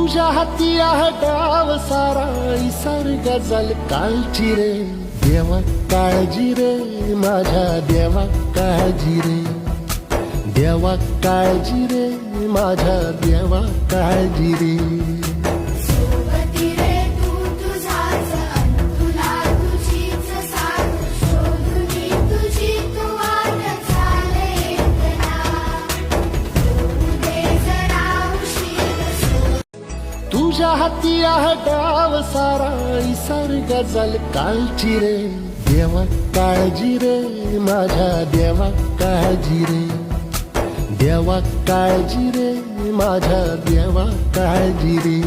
तुझ्या हाती आहे डाव सारा इसार गजल कालची रे देवा काळजी रे माझ्या देवा काळजी रे देवा काळजी रे माझ्या देवा काळजी रे सोबती रे तू तुझाच तुला तुझीच साथ शोधुनी तुझी तू वाट चाले दे जरा उशीर तुझ्या हाती आहे डाव सारा इसार गजल कालची रे देवा काळजी रे माझ्या देवा काळजी रे देवा काळजी रे माझ्या देवा काळजी रे